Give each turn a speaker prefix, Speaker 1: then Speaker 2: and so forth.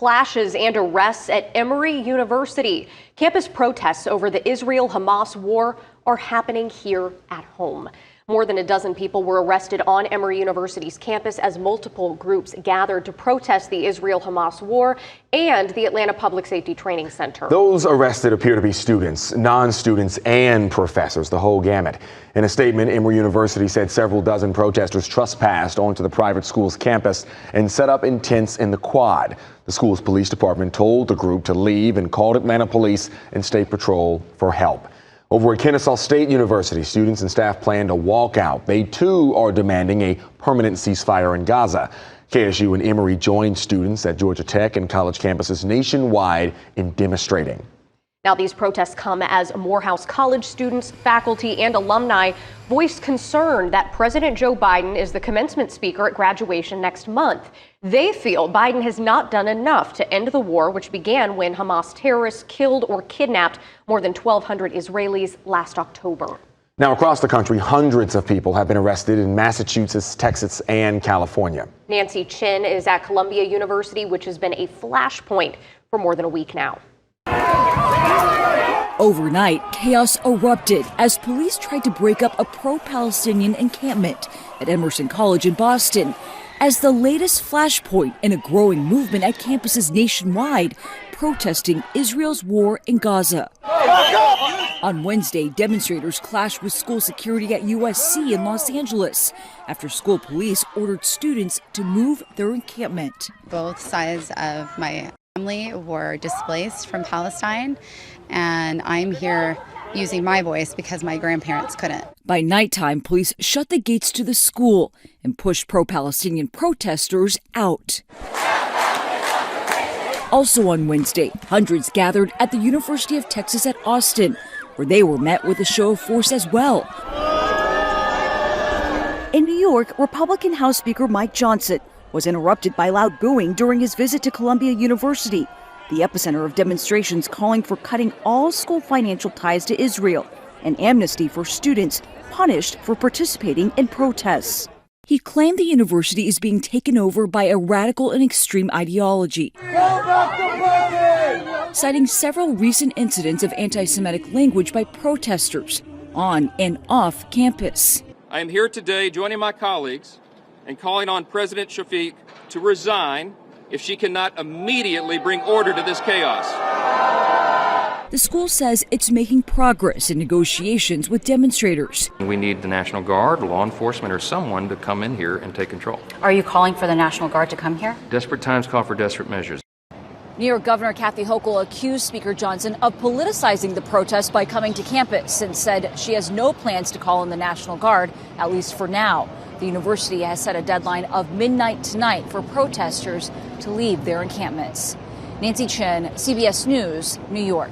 Speaker 1: clashes and arrests at Emory University. Campus protests over the Israel-Hamas war are happening here at home. More than a dozen people were arrested on Emory University's campus as multiple groups gathered to protest the Israel-Hamas war and the Atlanta Public Safety Training Center.
Speaker 2: Those arrested appear to be students, non-students, and professors, the whole gamut. In a statement, Emory University said several dozen protesters trespassed onto the private school's campus and set up in tents in the quad. The school's police department told the group to leave and called Atlanta police and state patrol for help. Over at Kennesaw State University, students and staff plan to walk out. They, too, are demanding a permanent ceasefire in Gaza. KSU and Emory joined students at Georgia Tech and college campuses nationwide in demonstrating.
Speaker 1: Now, these protests come as Morehouse College students, faculty, and alumni voiced concern that President Joe Biden is the commencement speaker at graduation next month. They feel Biden has not done enough to end the war, which began when Hamas terrorists killed or kidnapped more than 1,200 Israelis last October.
Speaker 2: Now, across the country, hundreds of people have been arrested in Massachusetts, Texas, and California.
Speaker 1: Nancy Chin is at Columbia University, which has been a flashpoint for more than a week now.
Speaker 3: Overnight, chaos erupted as police tried to break up a pro-Palestinian encampment at Emerson College in Boston. As the latest flashpoint in a growing movement at campuses nationwide protesting Israel's war in Gaza. On Wednesday, demonstrators clashed with school security at USC in Los Angeles after school police ordered students to move their encampment.
Speaker 4: Both sides of my family were displaced from Palestine, and I'm here using my voice because my grandparents couldn't.
Speaker 3: By nighttime, police shut the gates to the school and pushed pro-Palestinian protesters out. Also on Wednesday, hundreds gathered at the University of Texas at Austin, where they were met with a show of force as well. In New York, Republican House Speaker Mike Johnson was interrupted by loud booing during his visit to Columbia University, the epicenter of demonstrations calling for cutting all school financial ties to Israel and amnesty for students punished for participating in protests. He claimed the university is being taken over by a radical and extreme ideology, citing several recent incidents of anti-Semitic language by protesters on and off campus.
Speaker 5: I am here today joining my colleagues and calling on President Shafiq to resign if she cannot immediately bring order to this chaos.
Speaker 3: The school says it's making progress in negotiations with demonstrators.
Speaker 6: We need the National Guard, law enforcement, or someone to come in here and take control.
Speaker 7: Are you calling for the National Guard to come here?
Speaker 6: Desperate times call for desperate measures.
Speaker 3: New York Governor Kathy Hochul accused Speaker Johnson of politicizing the protest by coming to campus and said she has no plans to call in the National Guard, at least for now. The university has set a deadline of midnight tonight for protesters to leave their encampments. Nancy Chin, CBS News, New York.